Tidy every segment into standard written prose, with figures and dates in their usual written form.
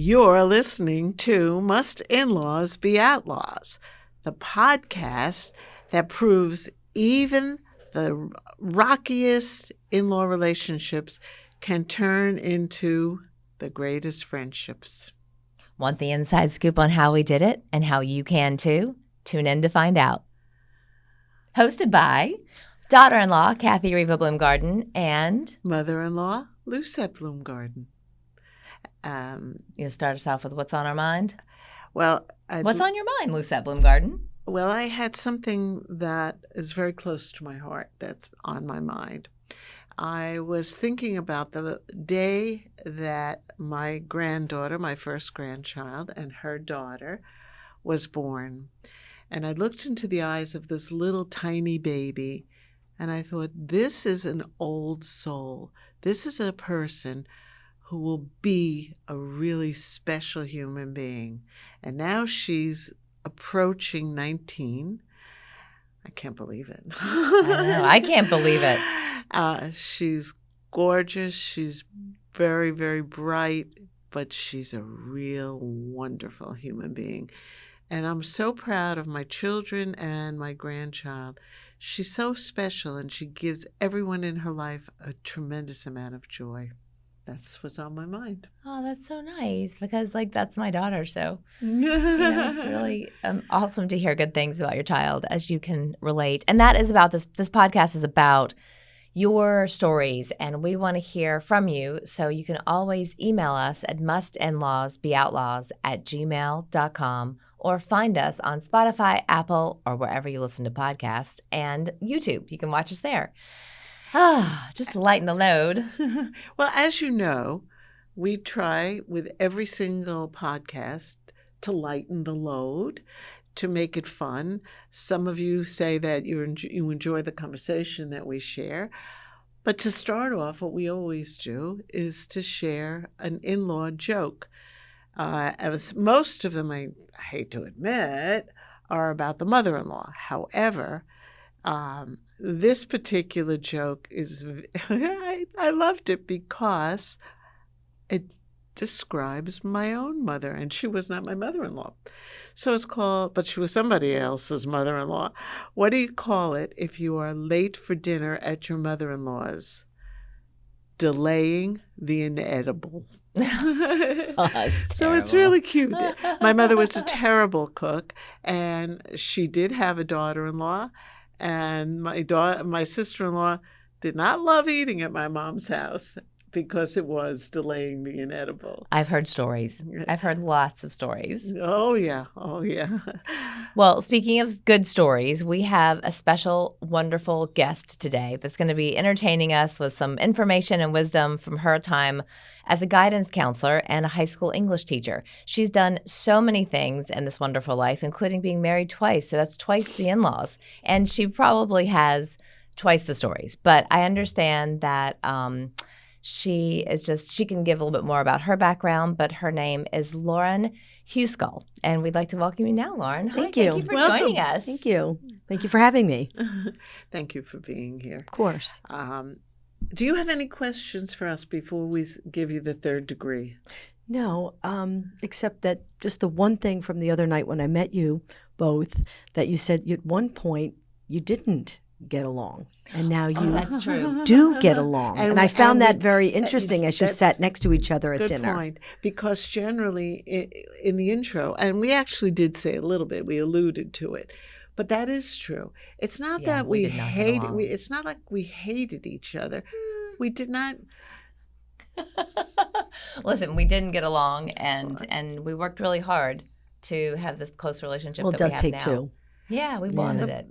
You're listening to Must In-Laws Be Outlaws, the podcast that proves even the rockiest in-law relationships can turn into the greatest friendships. Want the inside scoop on how we did it and how you can too? Tune in to find out. Hosted by daughter-in-law Kathy Riva Bloomgarden and mother-in-law Lucette Bloomgarden. You start us off with what's on our mind? Well, what's on your mind, Lucette Bloomgarden? Well, I had something that is very close to my heart that's on my mind. I was thinking about the day that my granddaughter, my first grandchild, and her daughter was born. And I looked into the eyes of this little tiny baby, and I thought, this is an old soul. This is a person who will be a really special human being. And now she's approaching 19. I can't believe it. I know. I can't believe it. She's gorgeous. She's very, very bright, but she's a real wonderful human being. And I'm so proud of my children and my grandchild. She's so special, and she gives everyone in her life a tremendous amount of joy. That's what's on my mind. Oh, that's so nice because, that's my daughter. So, it's really awesome to hear good things about your child as you can relate. And that is about this podcast is about your stories, and we want to hear from you. So you can always email us at mustinlawsbeoutlaws@gmail.com or find us on Spotify, Apple, or wherever you listen to podcasts, and YouTube. You can watch us there. Just lighten the load. Well, as you know, we try with every single podcast to lighten the load, to make it fun. Some of you say that you enjoy the conversation that we share. But to start off, what we always do is to share an in-law joke. As most of them, I hate to admit, are about the mother-in-law. However, this particular joke is, I loved it because it describes my own mother, and she was not my mother-in-law. So it's called, but she was somebody else's mother-in-law. What do you call it if you are late for dinner at your mother-in-law's? Delaying the inedible. So it's really cute. My mother was a terrible cook, and she did have a daughter-in-law. And my sister-in-law did not love eating at my mom's house because it was delaying the inedible. I've heard stories. I've heard lots of stories. Oh, yeah. Oh, yeah. Well, speaking of good stories, we have a special, wonderful guest today that's going to be entertaining us with some information and wisdom from her time as a guidance counselor and a high school English teacher. She's done so many things in this wonderful life, including being married twice. So that's twice the in-laws. And she probably has twice the stories. But I understand that she can give a little bit more about her background, but her name is Loren Heuschkel. And we'd like to welcome you now, Loren. Thank you. Thank you for joining us. Thank you. Thank you for having me. Thank you for being here. Of course. Do you have any questions for us before we give you the third degree? No, except that just the one thing from the other night when I met you both, that you said at one point you didn't get along. And now you that's true. do get along. And I found that very interesting as you sat next to each other at dinner. Good point. Because generally in the intro, and we actually did say a little bit, we alluded to it, but that is true. It's not that we hated. It's not like we hated each other. We did not. Listen, we didn't get along, and we worked really hard to have this close relationship. Well, it does take now. two. Yeah, we wanted it.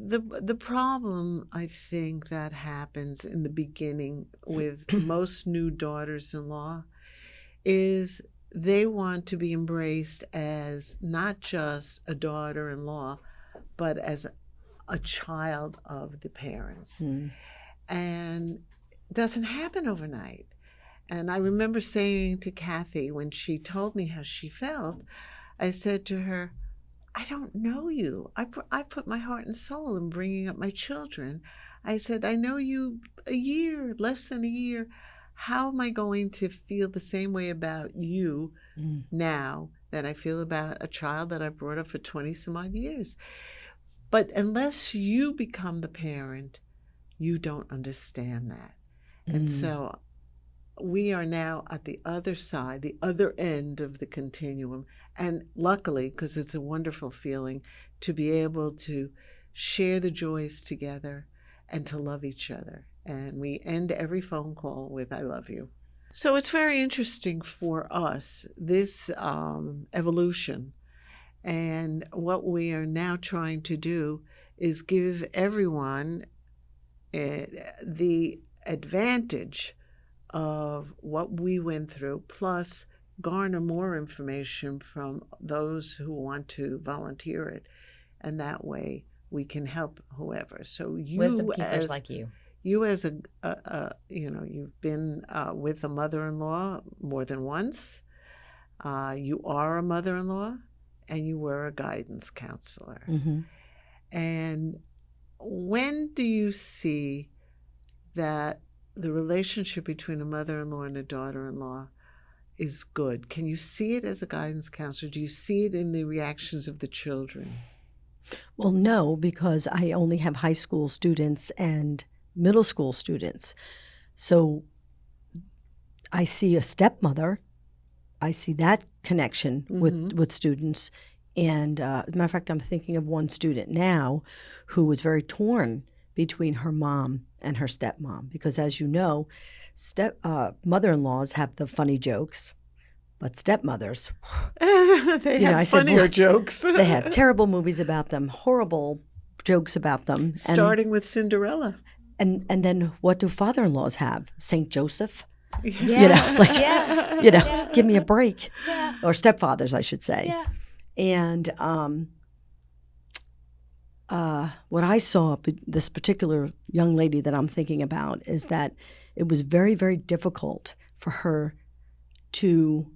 The problem, I think, that happens in the beginning with most new daughters-in-law is they want to be embraced as not just a daughter-in-law, but as a child of the parents. And it doesn't happen overnight. And I remember saying to Kathy when she told me how she felt, I said to her, I don't know you. I put my heart and soul in bringing up my children. I said, I know you a year, less than a year. How am I going to feel the same way about you now than I feel about a child that I brought up for 20 some odd years. But unless you become the parent, you don't understand that. And so we are now at the other side, the other end of the continuum. And luckily, because it's a wonderful feeling to be able to share the joys together and to love each other. And we end every phone call with, I love you. So it's very interesting for us, this evolution. And what we are now trying to do is give everyone the advantage of what we went through, plus garner more information from those who want to volunteer it. And that way we can help whoever. So you, Wisdom keepers as like you. You as you've been with a mother-in-law more than once. You are a mother-in-law, and you were a guidance counselor. And when do you see that the relationship between a mother-in-law and a daughter-in-law is good? Can you see it as a guidance counselor? Do you see it in the reactions of the children? Well, no, because I only have high school students and middle school students. So I see a stepmother. I see that connection with students. And as a matter of fact, I'm thinking of one student now who was very torn between her mom and her stepmom. Because as you know, mother-in-laws have the funny jokes, but stepmothers, they have funnier jokes. They have terrible movies about them, horrible jokes about them. Starting with Cinderella. And then what do father-in-laws have? Saint Joseph? Yeah. Give me a break. Yeah. Or stepfathers, I should say. Yeah. And what I saw, this particular young lady that I'm thinking about, is that it was very, very difficult for her to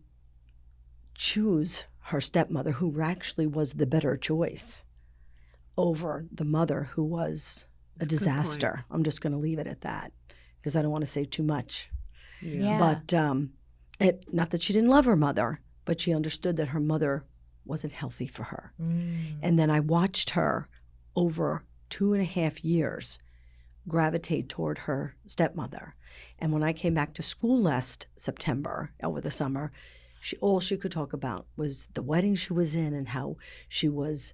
choose her stepmother, who actually was the better choice, over the mother who was a disaster. I'm just going to leave it at that because I don't want to say too much. Yeah. But not that she didn't love her mother, but she understood that her mother wasn't healthy for her. And then I watched her over 2.5 years gravitate toward her stepmother. And when I came back to school last September, over the summer, all she could talk about was the wedding she was in and how she was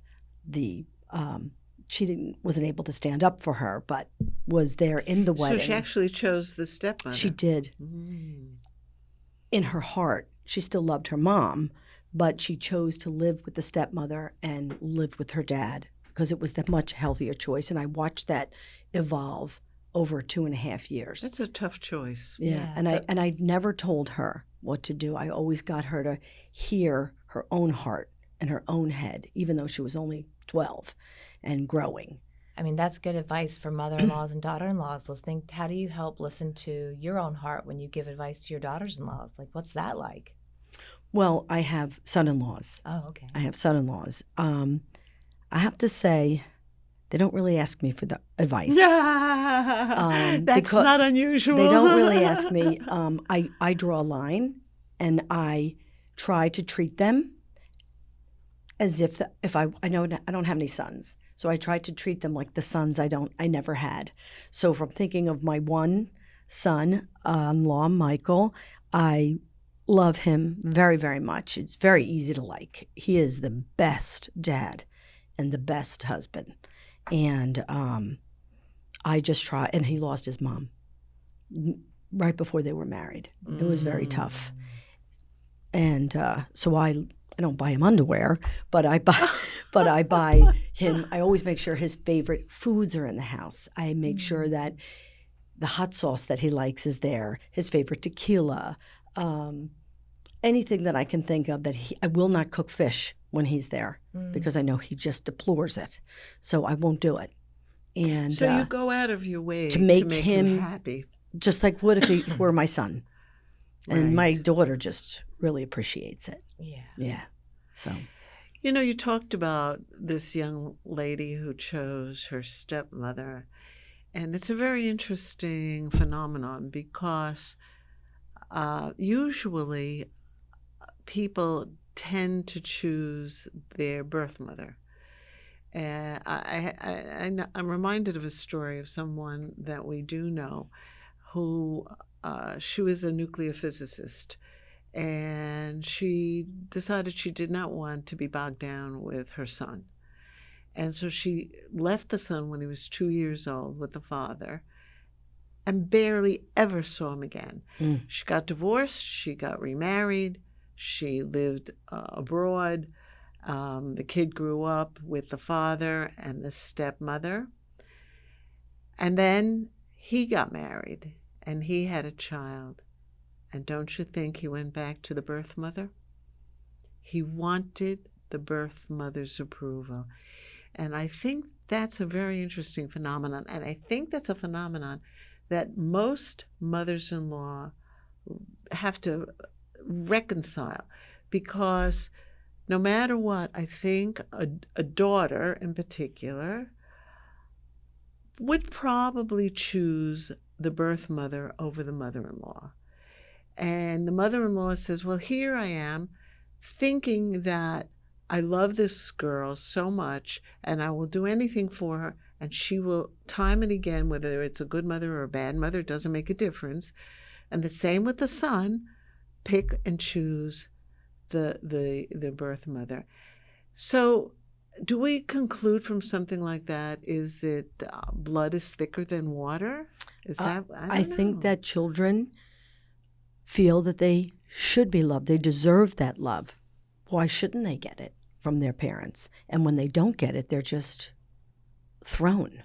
wasn't able to stand up for her, but was there in the wedding. So she actually chose the stepmother. She did. In her heart, she still loved her mom, but she chose to live with the stepmother and live with her dad because it was the much healthier choice. And I watched that evolve over 2.5 years. That's a tough choice. Yeah. And I never told her what to do. I always got her to hear her own heart and her own head, even though she was only 12 and growing. I mean, that's good advice for mother-in-laws and daughter-in-laws listening. How do you help listen to your own heart when you give advice to your daughters-in-laws? Like, what's that like? Well, I have son-in-laws. Oh, okay. I have son-in-laws. I have to say, they don't really ask me for the advice. That's not unusual. They don't really ask me. I draw a line, and I try to treat them as if I know I don't have any sons, so I try to treat them like the sons I never had. So from thinking of my one son-in-law, Michael, I love him very, very much. It's very easy to like. He is the best dad and the best husband. And I just try, and he lost his mom right before they were married. It was very tough. And so I don't buy him underwear, but I buy him. I always make sure his favorite foods are in the house. I make sure that the hot sauce that he likes is there. His favorite tequila, anything that I can think of I will not cook fish when he's there because I know he just deplores it. So I won't do it. And so you go out of your way to make him happy, just like what if he were my son. And Right. my daughter just really appreciates it. Yeah. Yeah. So. You know, you talked about this young lady who chose her stepmother, and it's a very interesting phenomenon because usually people tend to choose their birth mother. And I'm reminded of a story of someone that we do know who she was a nuclear physicist, and she decided she did not want to be bogged down with her son. And so she left the son when he was 2 years old with the father and barely ever saw him again. She got divorced, she got remarried, she lived abroad. The kid grew up with the father and the stepmother. And then he got married and he had a child. And don't you think he went back to the birth mother? He wanted the birth mother's approval. And I think that's a very interesting phenomenon. And I think that's a phenomenon that most mothers-in-law have to reconcile, because no matter what, I think a daughter in particular would probably choose the birth mother over the mother-in-law. And the mother-in-law says, well, here I am thinking that I love this girl so much and I will do anything for her, and she will, time and again, whether it's a good mother or a bad mother, it doesn't make a difference. And the same with the son, pick and choose the birth mother. So do we conclude from something like that, is it blood is thicker than water? Is that, I think that children feel that they should be loved. They deserve that love. Why shouldn't they get it from their parents? And when they don't get it, they're just thrown.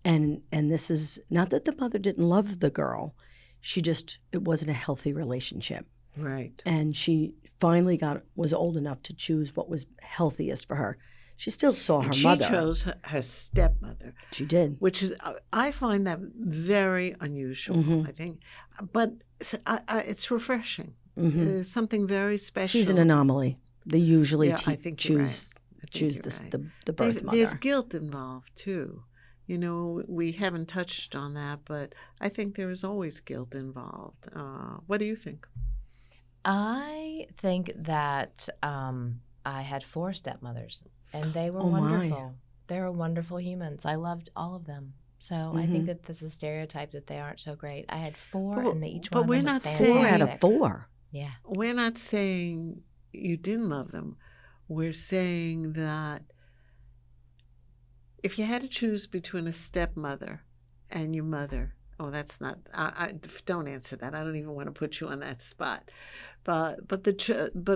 And this is not that the mother didn't love the girl. It wasn't a healthy relationship. Right. And she finally was old enough to choose what was healthiest for her. She still saw her mother. She chose her stepmother. She did. Which is, I find that very unusual, I think. But it's refreshing. It's something very special. She's an anomaly. They usually choose the birth mother. There's guilt involved, too. You know, we haven't touched on that, but I think there is always guilt involved. What do you think? I think that I had 4 stepmothers, and they were wonderful. My. They were wonderful humans. I loved all of them. So I think that this is a stereotype that they aren't so great. I had 4, and each one of them was fantastic. 4 out of 4. Yeah. We're not saying you didn't love them. We're saying that if you had to choose between a stepmother and your mother, that's not. I don't answer that. I don't even want to put you on that spot. But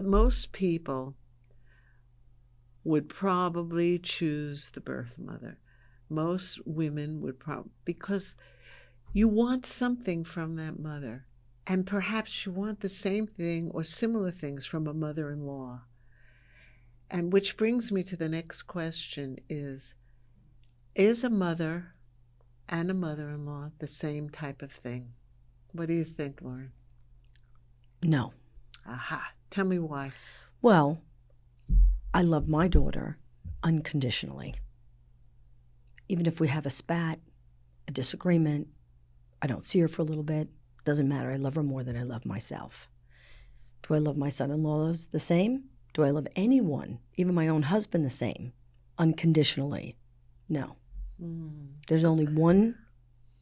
most people would probably choose the birth mother. Most women would probably, because you want something from that mother, and perhaps you want the same thing or similar things from a mother-in-law. And which brings me to the next question: is a mother and a mother-in-law the same type of thing? What do you think, Loren? No. Aha. Tell me why. Well, I love my daughter unconditionally. Even if we have a spat, a disagreement, I don't see her for a little bit, doesn't matter. I love her more than I love myself. Do I love my son-in-laws the same? Do I love anyone, even my own husband, the same? Unconditionally? No. There's only one,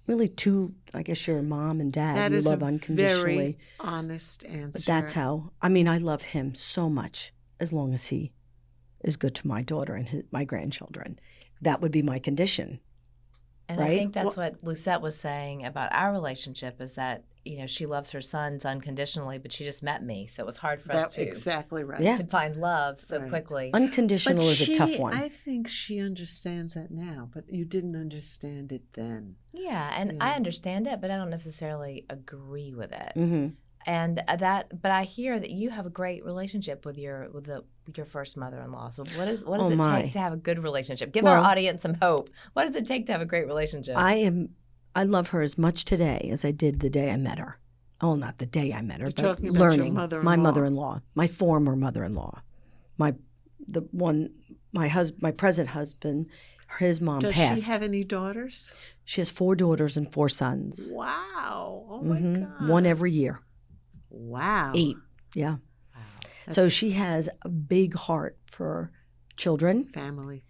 really 2, I guess your mom and dad that you is love a unconditionally. Very honest answer. But that's how, I love him so much as long as he is good to my daughter and my grandchildren. That would be my condition. And right? I think that's what Lucette was saying about our relationship, is that, she loves her sons unconditionally, but she just met me. So it was hard for us to exactly right. Yeah. to find love so quickly. Unconditional is a tough one. I think she understands that now, but you didn't understand it then. Yeah, and I understand it, but I don't necessarily agree with it. Mm-hmm. And but I hear that you have a great relationship with your first mother-in-law. So what does it take to have a good relationship? Give our audience some hope. What does it take to have a great relationship? I love her as much today as I did the day I met her. Oh, not the day I met her, You're but talking about learning. your My mother-in-law, my former mother-in-law, my present husband, his mom passed. Does she have any daughters? She has 4 daughters and 4 sons. Wow! Oh my God! 1 every year. Wow! 8. Yeah. Wow. So she has a big heart for children, family.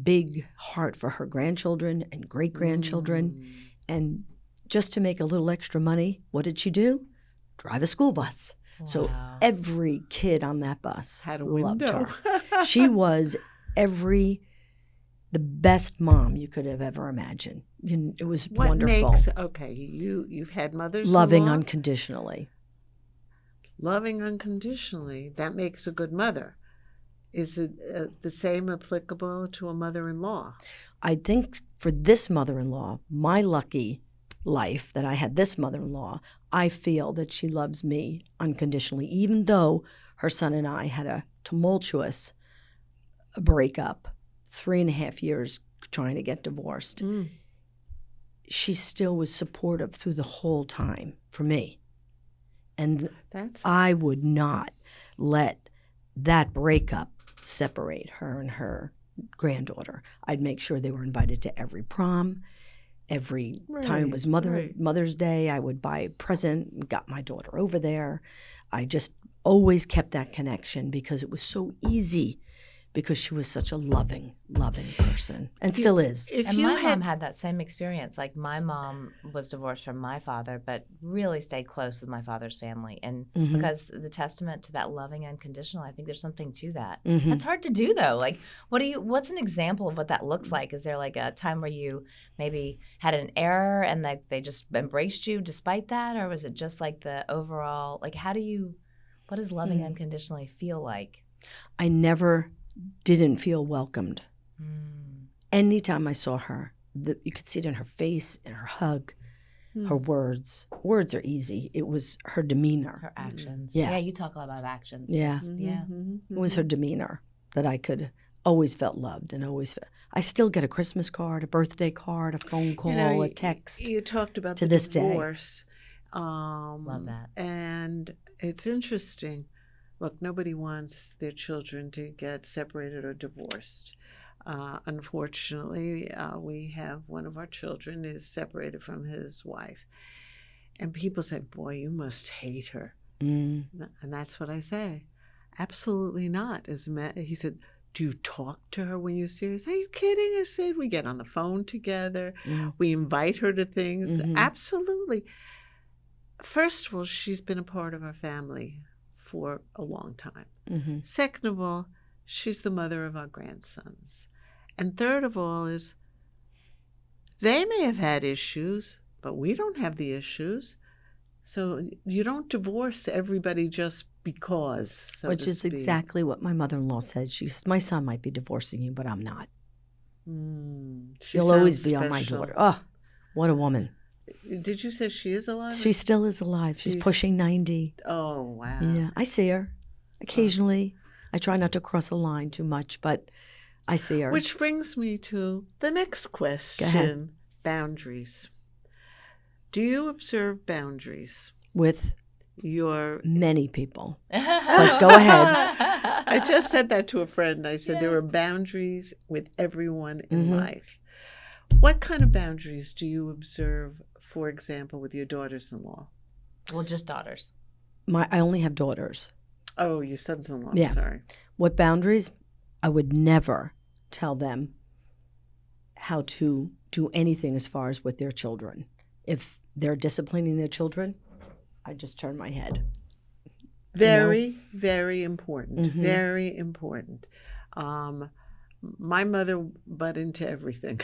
big heart for her grandchildren and great-grandchildren. And just to make a little extra money, what did she do? Drive a school bus. So Wow. every kid on that bus Had a loved window. her. She was the best mom you could have ever imagined. It was What wonderful. makes okay? You've had mothers Loving along? unconditionally. Loving unconditionally. That makes a good mother. Is it the same applicable to a mother-in-law? I think for this mother-in-law, my lucky life that I had this mother-in-law, I feel that she loves me unconditionally, even though her son and I had a tumultuous breakup, 3.5 years trying to get divorced. She still was supportive through the whole time for me. And I would not let that breakup separate her and her granddaughter. I'd make sure they were invited to every prom. Every time it was Mother's Day, I would buy a present, got my daughter over there. I just always kept that connection because it was so easy, because she was such a loving person, and still is. And my mom had that same experience. Like, my mom was divorced from my father, but really stayed close with my father's family. And because the testament to that loving unconditional, I think there's something to that. That's hard to do, though. Like, what's an example of what that looks like? Is there like a time where you maybe had an error and like they just embraced you despite that? Or was it just like the overall, like, what does loving unconditionally feel like? I never didn't feel welcomed. Anytime I saw her, you could see it in her face, in her hug, her words. Words are easy. It was her demeanor. Her actions. Yeah. You talk a lot about actions. Yeah. Yeah. It was her demeanor that I could always felt loved and I still get a Christmas card, a birthday card, a phone call, a text. You talked about to the this divorce. Love that. And it's interesting. Look, nobody wants their children to get separated or divorced. Unfortunately, we have one of our children is separated from his wife. And people say, boy, you must hate her. And that's what I say. Absolutely not. He said, do you talk to her when you see her? I said, are you kidding? I said, we get on the phone together. We invite her to things. Absolutely. First of all, she's been a part of our family for a long time. Second of all, she's the mother of our grandsons. And third of all is they may have had issues, but we don't have the issues. So you don't divorce everybody just because, Which is exactly what my mother-in-law said. She says, my son might be divorcing you, but I'm not. You'll always be on my daughter. Oh, what a woman. Did you say she is alive? She still is alive. She's pushing 90. Oh, wow. Yeah, I see her occasionally. I try not to cross a line too much, but I see her. Which brings me to the next question. Go ahead. Boundaries. Do you observe boundaries? With your many people. But go ahead. I just said that to a friend. I said there are boundaries with everyone in life. What kind of boundaries do you observe, for example, with your daughters-in-law? Well, just daughters. I only have daughters. Oh, your sons-in-law. Yeah. Sorry. What boundaries? I would never tell them how to do anything as far as with their children. If they're disciplining their children, I just turn my head. Very, very important. Very important. My mother butt into everything.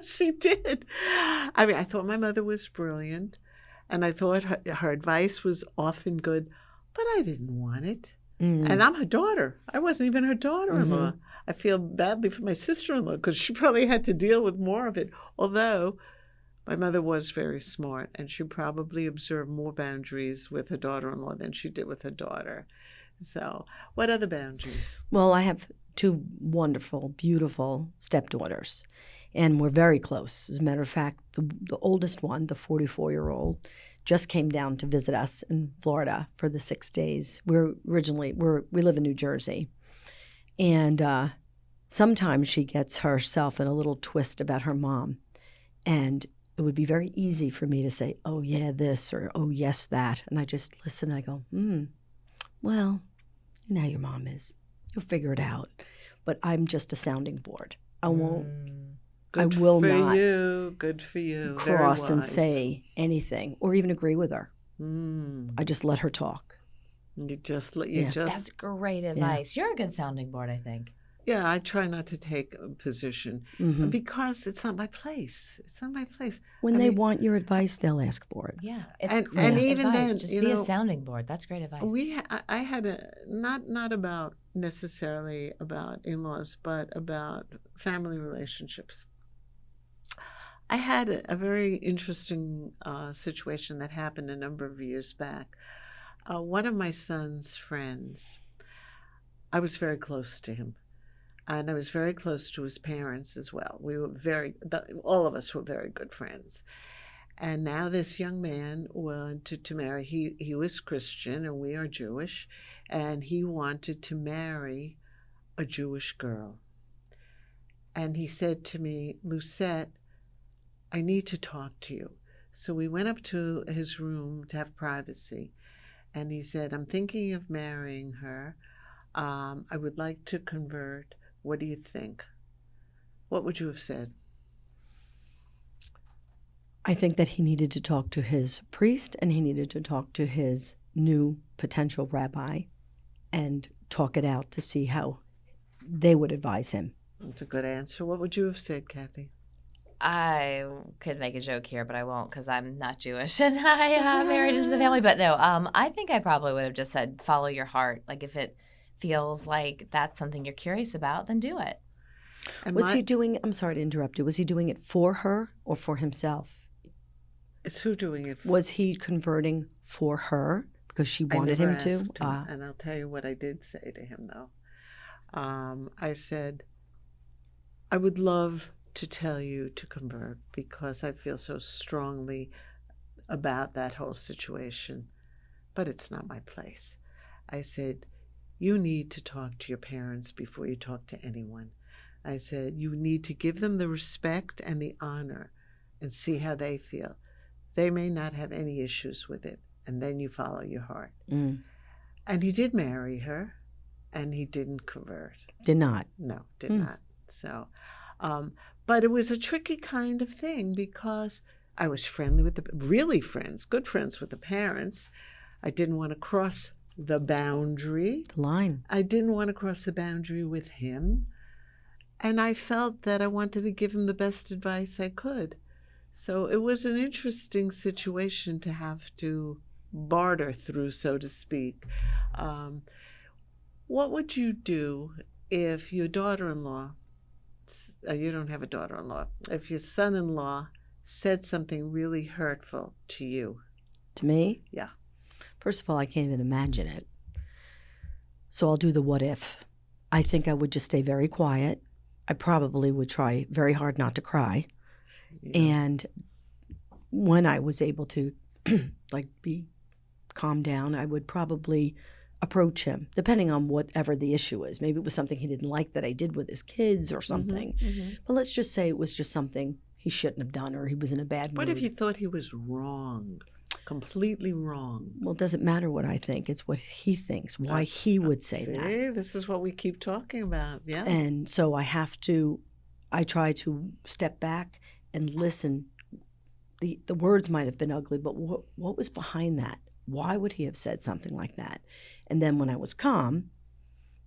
She did. I mean, I thought my mother was brilliant, and I thought her advice was often good, but I didn't want it. And I'm her daughter. I wasn't even her daughter-in-law. I feel badly for my sister-in-law because she probably had to deal with more of it. Although my mother was very smart, and she probably observed more boundaries with her daughter-in-law than she did with her daughter. So what other boundaries? Well, I have 2 wonderful, beautiful stepdaughters, and we're very close. As a matter of fact, the oldest one, the 44-year-old, just came down to visit us in Florida for the 6 days. We live in New Jersey, and sometimes she gets herself in a little twist about her mom, and it would be very easy for me to say, oh, yeah, this, or oh, yes, that, and I just listen and I go, well, you know how your mom is. You'll figure it out. But I'm just a sounding board. I won't. Good I will for not you. Good for you. Very cross and wise. say anything or even agree with her. I just let her talk. You just That's great advice. You're a good sounding board, I think. Yeah, I try not to take a position because it's not my place. It's not my place. When they want your advice, they'll ask for it. Yeah, it's And great even advice. then, Just you be a know, sounding board. That's great advice. I had not about necessarily about in-laws, but about family relationships. I had a very interesting situation that happened a number of years back. One of my son's friends, I was very close to him. And I was very close to his parents as well. We were all of us were very good friends. And now this young man wanted to marry. He was Christian and we are Jewish. And he wanted to marry a Jewish girl. And he said to me, Lucette, I need to talk to you. So we went up to his room to have privacy. And he said, I'm thinking of marrying her. I would like to convert. What do you think? What would you have said? I think that he needed to talk to his priest and he needed to talk to his new potential rabbi and talk it out to see how they would advise him. That's a good answer. What would you have said, Kathy? I could make a joke here, but I won't because I'm not Jewish and I married into the family. But no, I think I probably would have just said, follow your heart. Like if it feels like that's something you're curious about, then do it. Was he doing, I'm sorry to interrupt you, was he doing it for her or for himself? Is who doing it? Was he converting for her because she wanted him to? And I'll tell you what I did say to him, though. I said, I would love to tell you to convert because I feel so strongly about that whole situation, but it's not my place. I said, you need to talk to your parents before you talk to anyone. I said, you need to give them the respect and the honor and see how they feel. They may not have any issues with it, and then you follow your heart. And he did marry her, and he didn't convert. Did not? No, did not. So, but it was a tricky kind of thing because I was friendly with really friends, good friends with the parents. I didn't want to cross the boundary. The line. I didn't want to cross the boundary with him. And I felt that I wanted to give him the best advice I could. So it was an interesting situation to have to barter through, so to speak. What would you do if your daughter-in-law, you don't have a daughter-in-law, if your son-in-law said something really hurtful to you? To me? Yeah. First of all, I can't even imagine it. So I'll do the what if. I think I would just stay very quiet. I probably would try very hard not to cry. Yeah. And when I was able to be calmed down, I would probably approach him, depending on whatever the issue is. Maybe it was something he didn't like that I did with his kids or something. But let's just say it was just something he shouldn't have done or he was in a bad mood. What if he thought he was wrong? Completely wrong. Well, it doesn't matter what I think. It's what he thinks, why he would say that. This is what we keep talking about. Yeah. And so I try to step back and listen. The words might have been ugly, but what was behind that? Why would he have said something like that? And then when I was calm,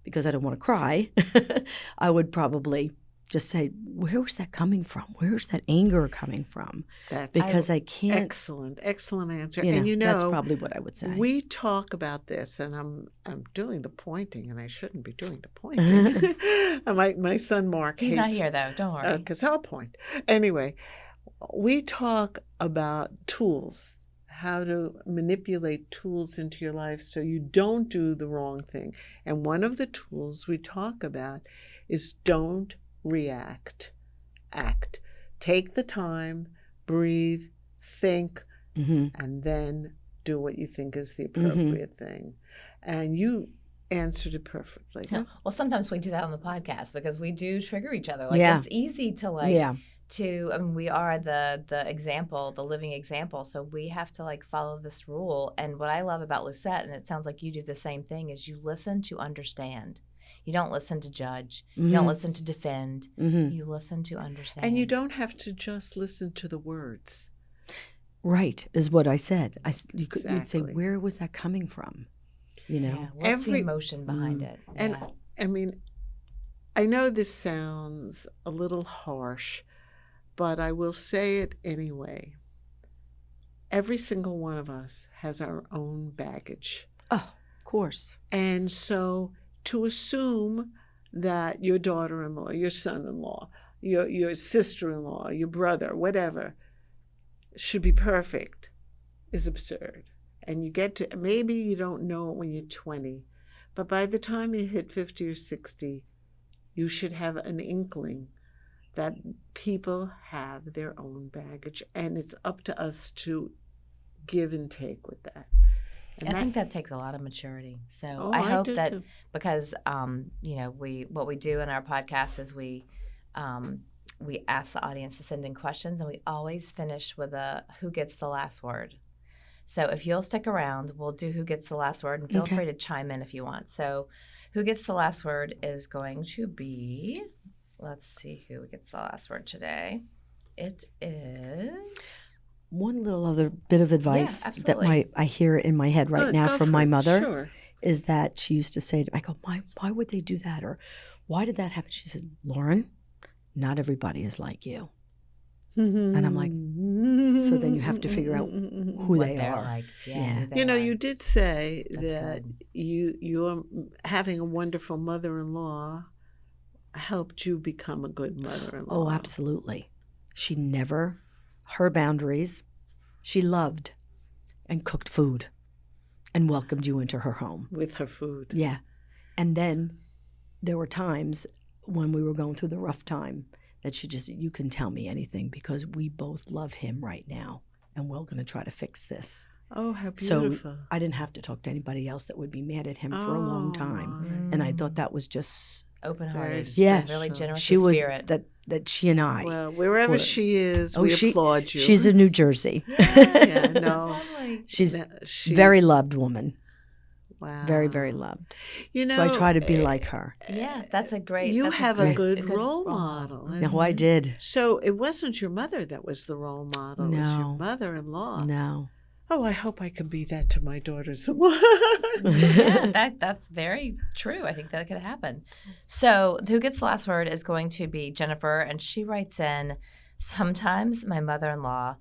because I don't want to cry, I would probably just say, where was that coming from? Where's that anger coming from? I can't. Excellent answer. And that's probably what I would say. We talk about this, and I'm doing the pointing, and I shouldn't be doing the pointing. my son Mark He's not here, though. Don't worry. Because I'll point. Anyway, we talk about tools, how to manipulate tools into your life so you don't do the wrong thing. And one of the tools we talk about is don't react, act. Take the time, breathe, think, and then do what you think is the appropriate thing. And you answered it perfectly. Yeah. Well, sometimes we do that on the podcast because we do trigger each other. It's easy to we are the example, the living example. So we have to like follow this rule. And what I love about Lucette, and it sounds like you do the same thing, is you listen to understand. You don't listen to judge. Mm-hmm. You don't listen to defend. Mm-hmm. You listen to understand. And you don't have to just listen to the words. Right, is what I said. You'd say, Exactly. where was that coming from? You know? Yeah, what's the emotion behind it? And Yeah. I mean, I know this sounds a little harsh, but I will say it anyway. Every single one of us has our own baggage. Oh, of course. And so to assume that your daughter-in-law, your son-in-law, your sister-in-law, your brother, whatever, should be perfect is absurd. And you get to, maybe you don't know it when you're 20, but by the time you hit 50 or 60, you should have an inkling that people have their own baggage, and it's up to us to give and take with that. And I think that takes a lot of maturity. So Oh, I I hope do that too. because what we do in our podcast is we ask the audience to send in questions, and we always finish with a who gets the last word. So if you'll stick around, we'll do who gets the last word, and feel free to chime in if you want. So who gets the last word is going to be, let's see who gets the last word today. It is One little other bit of advice that absolutely. I hear in my head right Good, now go from for my it. mother Sure. is that she used to say, I go, why would they do that? Or why did that happen? She said, Loren, not everybody is like you. And I'm like, so then you have to figure out who what they they're are. like. Yeah. Who they You know, are. you did say That's that good. you're having a wonderful mother-in-law helped you become a good mother-in-law. Oh, absolutely. She never, her boundaries, she loved and cooked food and welcomed you into her home. With her food. Yeah. And then there were times when we were going through the rough time that she just, you can tell me anything because we both love him right now and we're going to try to fix this. Oh, how So beautiful. I didn't have to talk to anybody else that would be mad at him for a long time. my. And I thought that was just, Open-hearted, Very Yeah. really special. generous she of was, spirit. that she and I. Well, wherever were- she is, Oh, we she- applaud you. She's in New Jersey. Yeah, no. She's She- very loved woman. wow. Very, very loved. You know, So I try to be like her. Yeah, that's a great. You that's have a a great, good role model. Mhm. No, I did. So it wasn't your mother that was the role model. It was your No. mother-in-law. No. Oh, I hope I can be that to my daughters-in-law. Yeah, that's very true. I think that could happen. So who gets the last word is going to be Jennifer, and she writes in, sometimes my mother-in-law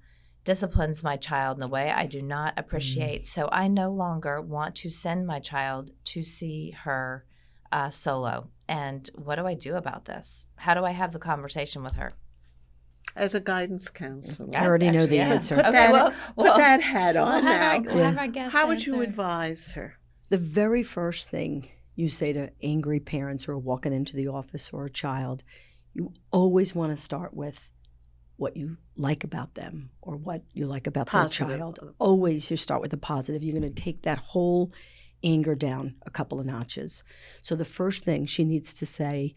disciplines my child in a way I do not appreciate, so I no longer want to send my child to see her solo. And what do I do about this? How do I have the conversation with her? As a guidance counselor. I already know the answer. Put, Okay, that, well, put that hat we'll on have now. our, we'll have our guest How would you answer. advise her? The very first thing you say to angry parents who are walking into the office or a child, you always want to start with what you like about them or what you like about Positive. their child. Always you start with the positive. You're going to take that whole anger down a couple of notches. So the first thing she needs to say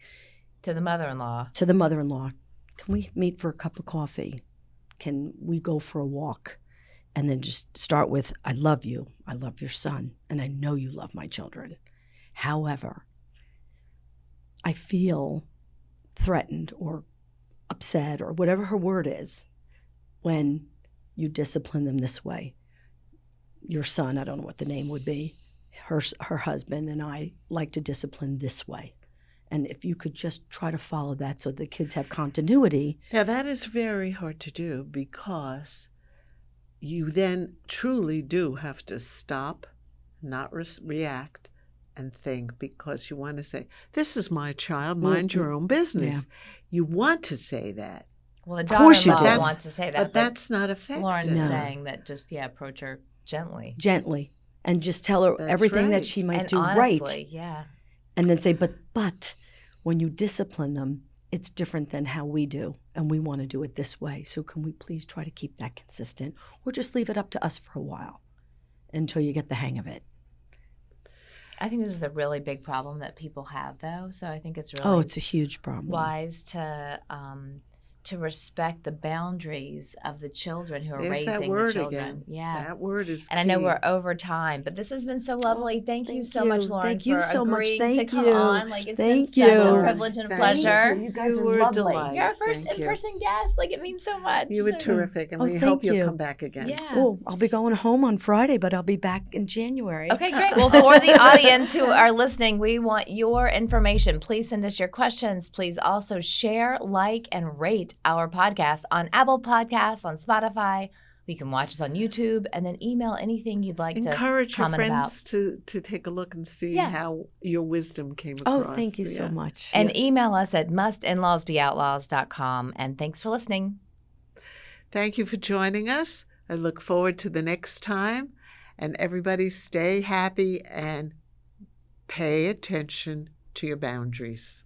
To the mother-in-law. to the mother-in-law, can we meet for a cup of coffee? Can we go for a walk? And then just start with, I love you. I love your son. And I know you love my children. However, I feel threatened or upset or whatever her word is when you discipline them this way. Your son, I don't know what the name would be, her husband and I like to discipline this way. And if you could just try to follow that so the kids have continuity. Now, that is very hard to do because you then truly do have to stop, not react, and think because you want to say, this is my child, mind your own business. You want to say that. Well, the Of course you daughter-in-law do. wants to say that, But that's not effective. Lauren's No. saying that just, approach her gently. Gently. And just tell her That's everything right. that she might And do honestly, right. yeah. And then say, but when you discipline them, it's different than how we do. And we want to do it this way. So can we please try to keep that consistent? Or just leave it up to us for a while until you get the hang of it. I think this is a really big problem that people have, though. So I think it's really Oh, it's a huge problem. wise to to respect the boundaries of the children who are There's raising that word the children. again. Yeah. That word is And I know key. we're over time, but this has been so lovely. Thank you so much, Loren, Thank you for so much. agreeing Thank to come you. on. Like, it's Thank been such a you. privilege and a Thank pleasure. You guys are were a lovely. delight. You're our first Thank you. in-person guest. Like, it means so much. You were terrific, and Oh, we thank hope you'll you. come back again. Yeah. Oh, I'll be going home on Friday, but I'll be back in January. Okay, great. Well, for the audience who are listening, we want your information. Please send us your questions. Please also share, like, and rate our podcast on Apple Podcasts, on Spotify. You can watch us on YouTube, and then email anything you'd like Encourage to your comment about. friends to take a look and see Yeah. how your wisdom came Oh, across. thank you so Yeah. much. And email us at mustinlawsbeoutlaws.com. And thanks for listening. Thank you for joining us. I look forward to the next time. And everybody stay happy and pay attention to your boundaries.